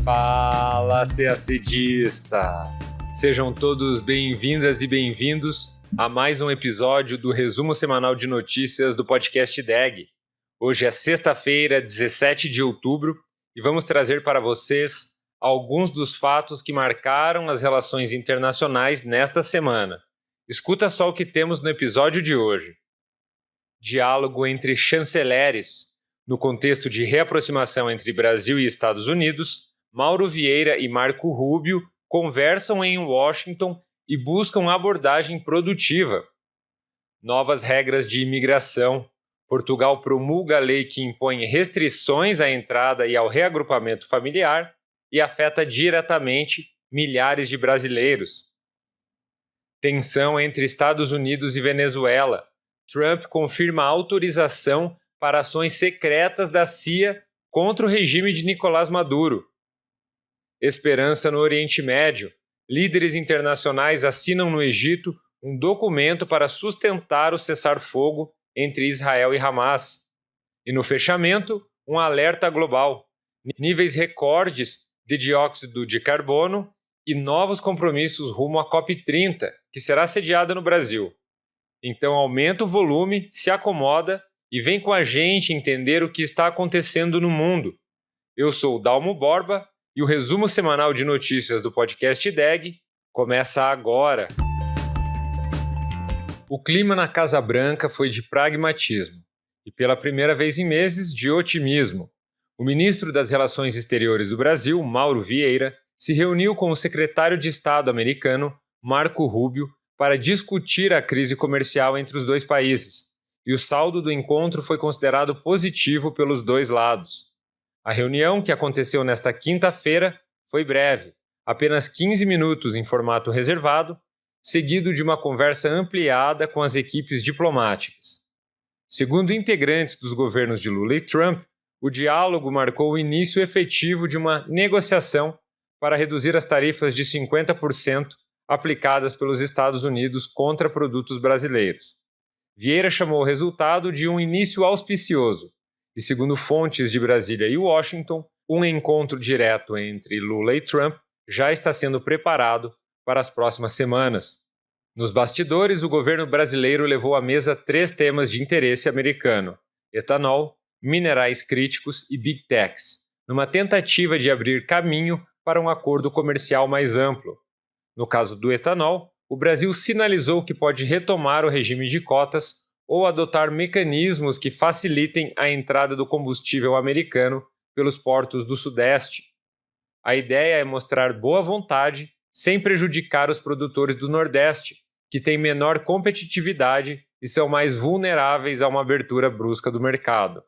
Fala, CACDista! Sejam todos bem-vindas e bem-vindos a mais um episódio do resumo semanal de notícias do podcast DEG. Hoje é sexta-feira, 17 de outubro, e vamos trazer para vocês alguns dos fatos que marcaram as relações internacionais nesta semana. Escuta só o que temos no episódio de hoje. Diálogo entre chanceleres. No contexto de reaproximação entre Brasil e Estados Unidos, Mauro Vieira e Marco Rubio conversam em Washington e buscam abordagem produtiva. Novas regras de imigração. Portugal promulga a lei que impõe restrições à entrada e ao reagrupamento familiar e afeta diretamente milhares de brasileiros. Tensão entre Estados Unidos e Venezuela. Trump confirma autorização para ações secretas da CIA contra o regime de Nicolás Maduro. Esperança no Oriente Médio. Líderes internacionais assinam no Egito um documento para sustentar o cessar-fogo entre Israel e Hamas. E no fechamento, um alerta global. Níveis recordes de dióxido de carbono e novos compromissos rumo à COP30, que será sediada no Brasil. Então aumenta o volume, se acomoda e vem com a gente entender o que está acontecendo no mundo. Eu sou o Dalmo Borba e o resumo semanal de notícias do podcast DEG começa agora. O clima na Casa Branca foi de pragmatismo e, pela primeira vez em meses, de otimismo. O ministro das Relações Exteriores do Brasil, Mauro Vieira, se reuniu com o secretário de Estado americano, Marco Rubio, para discutir a crise comercial entre os dois países, e o saldo do encontro foi considerado positivo pelos dois lados. A reunião, que aconteceu nesta quinta-feira, foi breve, apenas 15 minutos em formato reservado, seguido de uma conversa ampliada com as equipes diplomáticas. Segundo integrantes dos governos de Lula e Trump, o diálogo marcou o início efetivo de uma negociação para reduzir as tarifas de 50% aplicadas pelos Estados Unidos contra produtos brasileiros. Vieira chamou o resultado de um início auspicioso, e segundo fontes de Brasília e Washington, um encontro direto entre Lula e Trump já está sendo preparado para as próximas semanas. Nos bastidores, o governo brasileiro levou à mesa 3 temas de interesse americano: etanol, minerais críticos e Big Techs, numa tentativa de abrir caminho para um acordo comercial mais amplo. No caso do etanol, o Brasil sinalizou que pode retomar o regime de cotas ou adotar mecanismos que facilitem a entrada do combustível americano pelos portos do Sudeste. A ideia é mostrar boa vontade sem prejudicar os produtores do Nordeste, que têm menor competitividade e são mais vulneráveis a uma abertura brusca do mercado.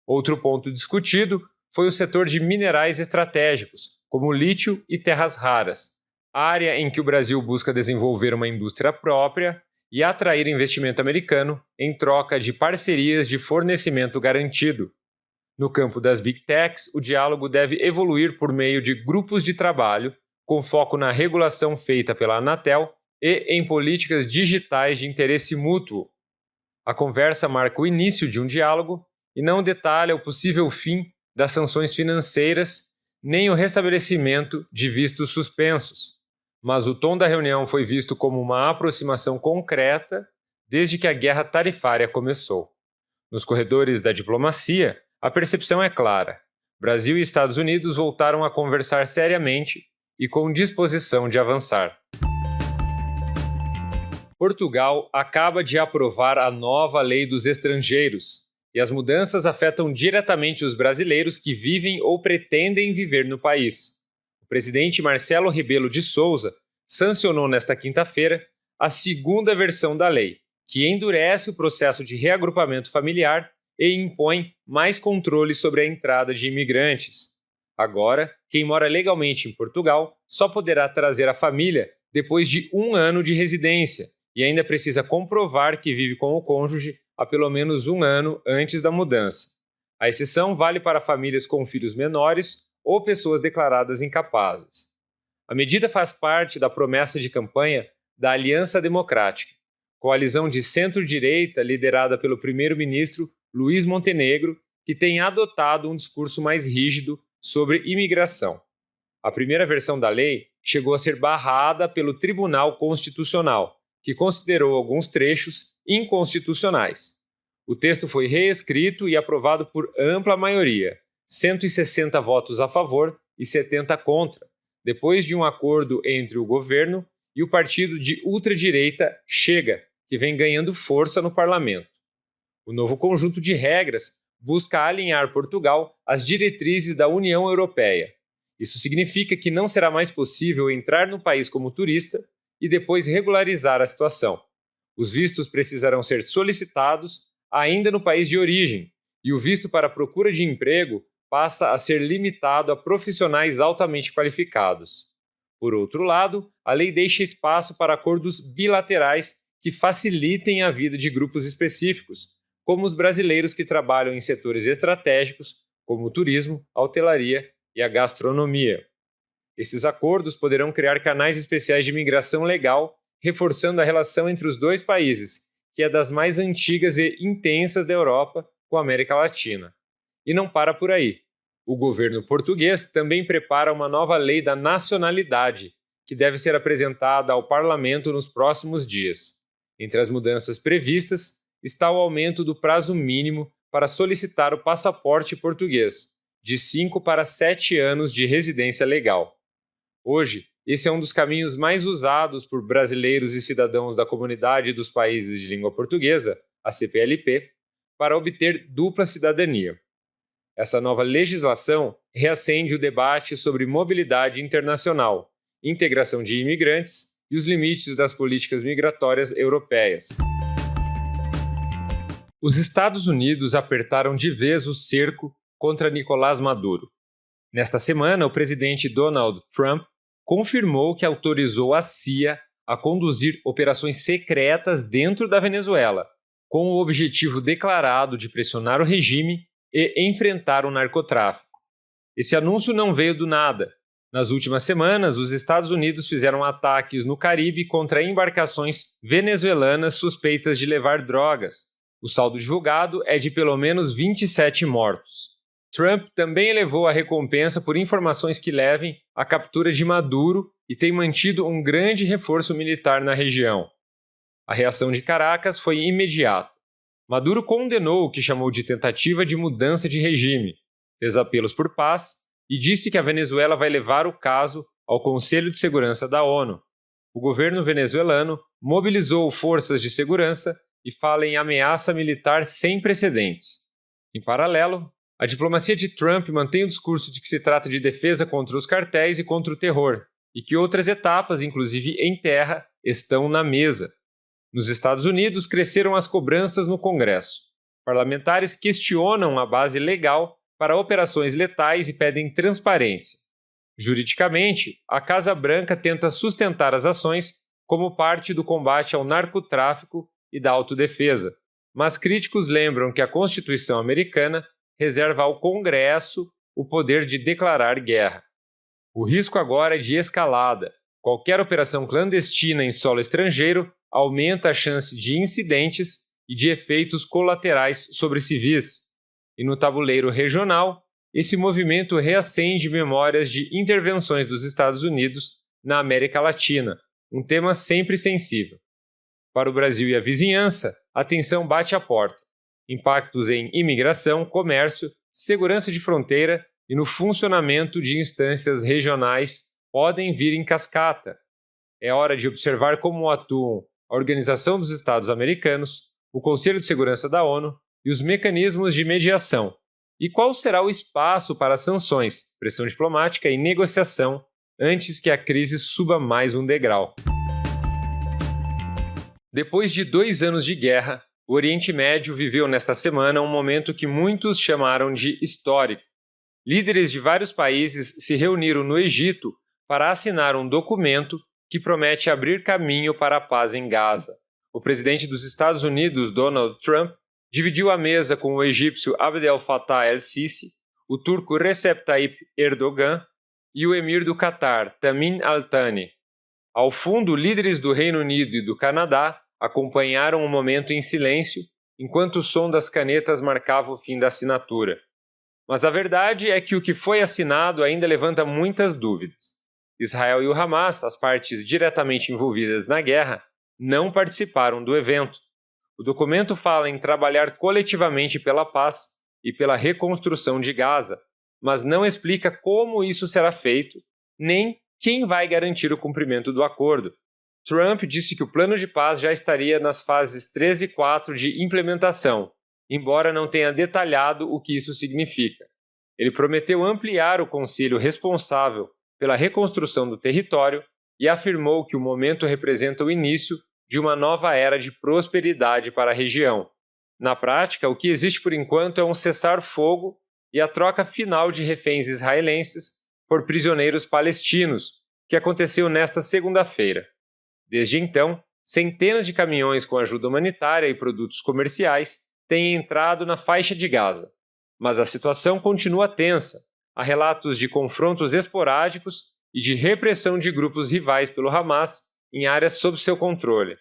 Outro ponto discutido foi o setor de minerais estratégicos, como lítio e terras raras, área em que o Brasil busca desenvolver uma indústria própria e atrair investimento americano em troca de parcerias de fornecimento garantido. No campo das Big Techs, o diálogo deve evoluir por meio de grupos de trabalho, com foco na regulação feita pela Anatel e em políticas digitais de interesse mútuo. A conversa marca o início de um diálogo e não detalha o possível fim das sanções financeiras nem o restabelecimento de vistos suspensos. Mas o tom da reunião foi visto como uma aproximação concreta desde que a guerra tarifária começou. Nos corredores da diplomacia, a percepção é clara. Brasil e Estados Unidos voltaram a conversar seriamente e com disposição de avançar. Portugal acaba de aprovar a nova Lei dos Estrangeiros, e as mudanças afetam diretamente os brasileiros que vivem ou pretendem viver no país. O presidente Marcelo Rebelo de Sousa sancionou nesta quinta-feira a segunda versão da lei, que endurece o processo de reagrupamento familiar e impõe mais controle sobre a entrada de imigrantes. Agora, quem mora legalmente em Portugal só poderá trazer a família depois de 1 ano de residência e ainda precisa comprovar que vive com o cônjuge há pelo menos 1 ano antes da mudança. A exceção vale para famílias com filhos menores ou pessoas declaradas incapazes. A medida faz parte da promessa de campanha da Aliança Democrática, coalizão de centro-direita liderada pelo primeiro-ministro Luiz Montenegro, que tem adotado um discurso mais rígido sobre imigração. A primeira versão da lei chegou a ser barrada pelo Tribunal Constitucional, que considerou alguns trechos inconstitucionais. O texto foi reescrito e aprovado por ampla maioria, 160 votos a favor e 70 contra, depois de um acordo entre o governo e o partido de ultradireita Chega, que vem ganhando força no parlamento. O novo conjunto de regras busca alinhar Portugal às diretrizes da União Europeia. Isso significa que não será mais possível entrar no país como turista e depois regularizar a situação. Os vistos precisarão ser solicitados ainda no país de origem, e o visto para procura de emprego passa a ser limitado a profissionais altamente qualificados. Por outro lado, a lei deixa espaço para acordos bilaterais que facilitem a vida de grupos específicos, como os brasileiros que trabalham em setores estratégicos, como o turismo, a hotelaria e a gastronomia. Esses acordos poderão criar canais especiais de migração legal, reforçando a relação entre os dois países, que é das mais antigas e intensas da Europa com a América Latina. E não para por aí. O governo português também prepara uma nova lei da nacionalidade, que deve ser apresentada ao parlamento nos próximos dias. Entre as mudanças previstas está o aumento do prazo mínimo para solicitar o passaporte português, de 5 para 7 anos de residência legal. Hoje, esse é um dos caminhos mais usados por brasileiros e cidadãos da Comunidade dos Países de Língua Portuguesa, a CPLP, para obter dupla cidadania. Essa nova legislação reacende o debate sobre mobilidade internacional, integração de imigrantes e os limites das políticas migratórias europeias. Os Estados Unidos apertaram de vez o cerco contra Nicolás Maduro. Nesta semana, o presidente Donald Trump confirmou que autorizou a CIA a conduzir operações secretas dentro da Venezuela, com o objetivo declarado de pressionar o regime e enfrentar o narcotráfico. Esse anúncio não veio do nada. Nas últimas semanas, os Estados Unidos fizeram ataques no Caribe contra embarcações venezuelanas suspeitas de levar drogas. O saldo divulgado é de pelo menos 27 mortos. Trump também elevou a recompensa por informações que levem à captura de Maduro e tem mantido um grande reforço militar na região. A reação de Caracas foi imediata. Maduro condenou o que chamou de tentativa de mudança de regime, fez apelos por paz e disse que a Venezuela vai levar o caso ao Conselho de Segurança da ONU. O governo venezuelano mobilizou forças de segurança e fala em ameaça militar sem precedentes. Em paralelo, a diplomacia de Trump mantém o discurso de que se trata de defesa contra os cartéis e contra o terror, e que outras etapas, inclusive em terra, estão na mesa. Nos Estados Unidos, cresceram as cobranças no Congresso. Parlamentares questionam a base legal para operações letais e pedem transparência. Juridicamente, a Casa Branca tenta sustentar as ações como parte do combate ao narcotráfico e da autodefesa, mas críticos lembram que a Constituição americana reserva ao Congresso o poder de declarar guerra. O risco agora é de escalada. Qualquer operação clandestina em solo estrangeiro aumenta a chance de incidentes e de efeitos colaterais sobre civis. E no tabuleiro regional, esse movimento reacende memórias de intervenções dos Estados Unidos na América Latina, um tema sempre sensível. Para o Brasil e a vizinhança, a tensão bate à porta. Impactos em imigração, comércio, segurança de fronteira e no funcionamento de instâncias regionais podem vir em cascata. É hora de observar como atuam a Organização dos Estados Americanos, o Conselho de Segurança da ONU e os mecanismos de mediação. E qual será o espaço para sanções, pressão diplomática e negociação antes que a crise suba mais um degrau. Depois de 2 anos de guerra, o Oriente Médio viveu nesta semana um momento que muitos chamaram de histórico. Líderes de vários países se reuniram no Egito para assinar um documento que promete abrir caminho para a paz em Gaza. O presidente dos Estados Unidos, Donald Trump, dividiu a mesa com o egípcio Abdel Fattah el-Sisi, o turco Recep Tayyip Erdogan e o emir do Catar, Tamim Al-Thani. Ao fundo, líderes do Reino Unido e do Canadá acompanharam o momento em silêncio, enquanto o som das canetas marcava o fim da assinatura. Mas a verdade é que o que foi assinado ainda levanta muitas dúvidas. Israel e o Hamas, as partes diretamente envolvidas na guerra, não participaram do evento. O documento fala em trabalhar coletivamente pela paz e pela reconstrução de Gaza, mas não explica como isso será feito, nem quem vai garantir o cumprimento do acordo. Trump disse que o plano de paz já estaria nas fases 3 e 4 de implementação, embora não tenha detalhado o que isso significa. Ele prometeu ampliar o conselho responsável pela reconstrução do território e afirmou que o momento representa o início de uma nova era de prosperidade para a região. Na prática, o que existe por enquanto é um cessar-fogo e a troca final de reféns israelenses por prisioneiros palestinos, que aconteceu nesta segunda-feira. Desde então, centenas de caminhões com ajuda humanitária e produtos comerciais têm entrado na faixa de Gaza. Mas a situação continua tensa. Há relatos de confrontos esporádicos e de repressão de grupos rivais pelo Hamas em áreas sob seu controle.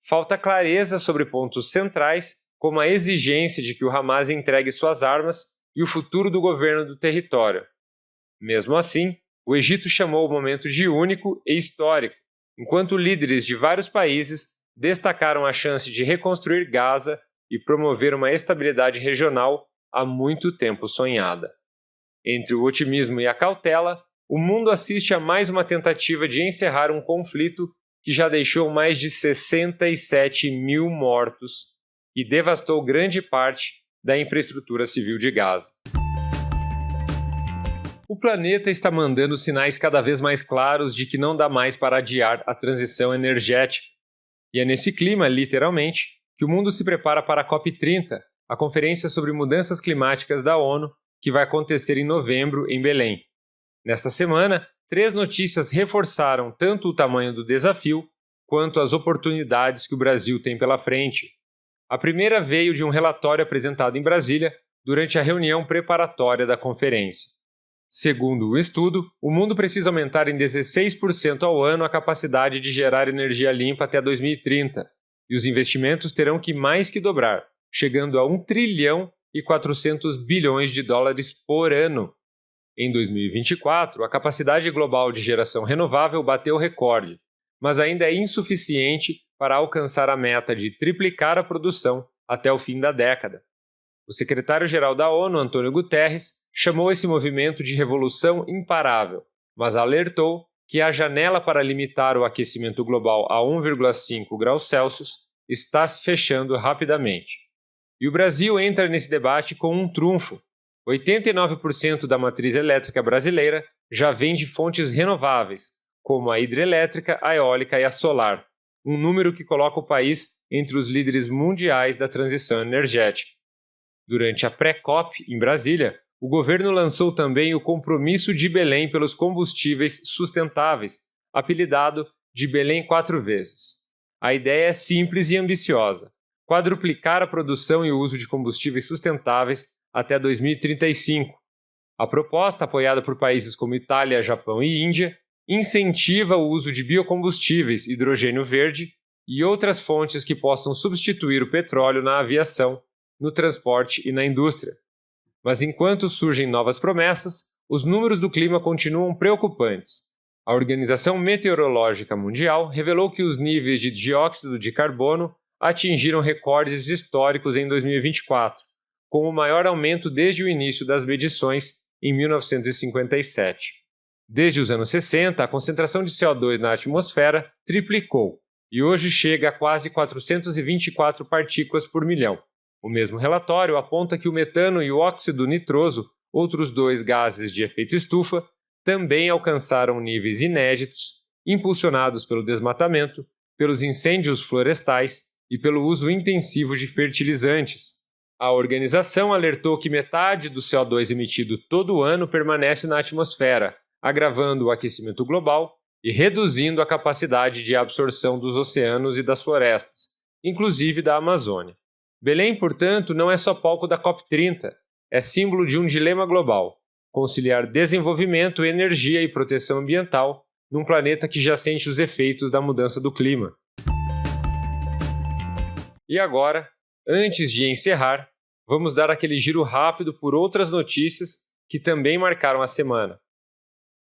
Falta clareza sobre pontos centrais, como a exigência de que o Hamas entregue suas armas e o futuro do governo do território. Mesmo assim, o Egito chamou o momento de único e histórico, enquanto líderes de vários países destacaram a chance de reconstruir Gaza e promover uma estabilidade regional há muito tempo sonhada. Entre o otimismo e a cautela, o mundo assiste a mais uma tentativa de encerrar um conflito que já deixou mais de 67 mil mortos e devastou grande parte da infraestrutura civil de Gaza. O planeta está mandando sinais cada vez mais claros de que não dá mais para adiar a transição energética. E é nesse clima, literalmente, que o mundo se prepara para a COP30, a Conferência sobre Mudanças Climáticas da ONU, que vai acontecer em novembro em Belém. Nesta semana, 3 notícias reforçaram tanto o tamanho do desafio quanto as oportunidades que o Brasil tem pela frente. A primeira veio de um relatório apresentado em Brasília durante a reunião preparatória da conferência. Segundo o estudo, o mundo precisa aumentar em 16% ao ano a capacidade de gerar energia limpa até 2030, e os investimentos terão que mais que dobrar, chegando a 1 trilhão e 400 bilhões de dólares por ano. Em 2024, a capacidade global de geração renovável bateu recorde, mas ainda é insuficiente para alcançar a meta de triplicar a produção até o fim da década. O secretário-geral da ONU, Antônio Guterres, chamou esse movimento de revolução imparável, mas alertou que a janela para limitar o aquecimento global a 1,5 graus Celsius está se fechando rapidamente. E o Brasil entra nesse debate com um trunfo. 89% da matriz elétrica brasileira já vem de fontes renováveis, como a hidrelétrica, a eólica e a solar, um número que coloca o país entre os líderes mundiais da transição energética. Durante a pré-COP em Brasília, o governo lançou também o Compromisso de Belém pelos Combustíveis Sustentáveis, apelidado de Belém 4 vezes. A ideia é simples e ambiciosa: quadruplicar a produção e o uso de combustíveis sustentáveis até 2035. A proposta, apoiada por países como Itália, Japão e Índia, incentiva o uso de biocombustíveis, hidrogênio verde e outras fontes que possam substituir o petróleo na aviação, no transporte e na indústria. Mas enquanto surgem novas promessas, os números do clima continuam preocupantes. A Organização Meteorológica Mundial revelou que os níveis de dióxido de carbono atingiram recordes históricos em 2024, com o maior aumento desde o início das medições em 1957. Desde os anos 60, a concentração de CO2 na atmosfera triplicou e hoje chega a quase 424 partículas por milhão. O mesmo relatório aponta que o metano e o óxido nitroso, outros 2 gases de efeito estufa, também alcançaram níveis inéditos, impulsionados pelo desmatamento, pelos incêndios florestais e pelo uso intensivo de fertilizantes. A organização alertou que metade do CO2 emitido todo ano permanece na atmosfera, agravando o aquecimento global e reduzindo a capacidade de absorção dos oceanos e das florestas, inclusive da Amazônia. Belém, portanto, não é só palco da COP30, é símbolo de um dilema global: conciliar desenvolvimento, energia e proteção ambiental num planeta que já sente os efeitos da mudança do clima. E agora, antes de encerrar, vamos dar aquele giro rápido por outras notícias que também marcaram a semana.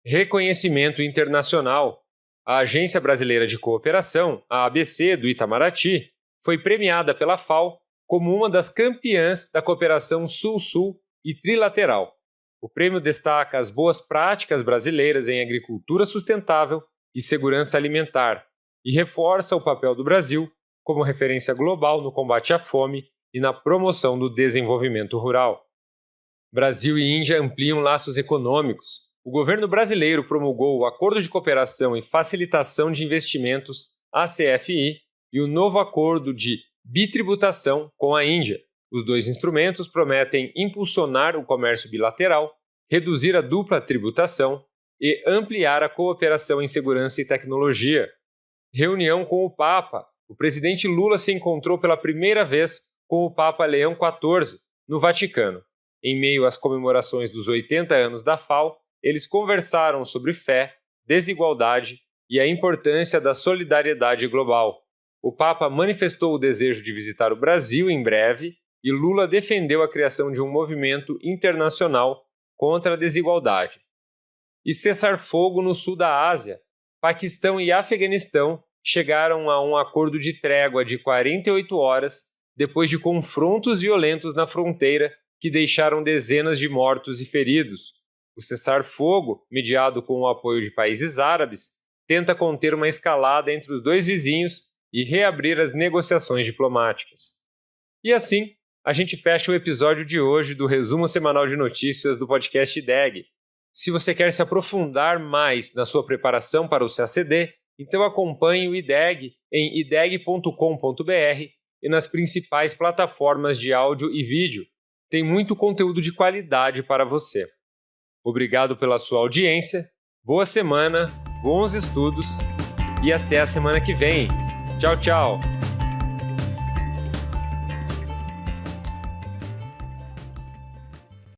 Reconhecimento internacional. A Agência Brasileira de Cooperação, a ABC do Itamaraty, foi premiada pela FAO como uma das campeãs da cooperação Sul-Sul e trilateral. O prêmio destaca as boas práticas brasileiras em agricultura sustentável e segurança alimentar e reforça o papel do Brasil como referência global no combate à fome e na promoção do desenvolvimento rural. Brasil e Índia ampliam laços econômicos. O governo brasileiro promulgou o Acordo de Cooperação e Facilitação de Investimentos, ACFI, e o novo acordo de bitributação com a Índia. Os dois instrumentos prometem impulsionar o comércio bilateral, reduzir a dupla tributação e ampliar a cooperação em segurança e tecnologia. Reunião com o Papa. O presidente Lula se encontrou pela primeira vez com o Papa Leão XIV, no Vaticano. Em meio às comemorações dos 80 anos da FAO, eles conversaram sobre fé, desigualdade e a importância da solidariedade global. O Papa manifestou o desejo de visitar o Brasil em breve e Lula defendeu a criação de um movimento internacional contra a desigualdade. E cessar-fogo no sul da Ásia. Paquistão e Afeganistão chegaram a um acordo de trégua de 48 horas depois de confrontos violentos na fronteira que deixaram dezenas de mortos e feridos. O cessar-fogo, mediado com o apoio de países árabes, tenta conter uma escalada entre os dois vizinhos e reabrir as negociações diplomáticas. E assim, a gente fecha o episódio de hoje do resumo semanal de notícias do podcast IDEG. Se você quer se aprofundar mais na sua preparação para o CACD, então acompanhe o IDEG em ideg.com.br e nas principais plataformas de áudio e vídeo. Tem muito conteúdo de qualidade para você. Obrigado pela sua audiência, boa semana, bons estudos e até a semana que vem. Tchau, tchau!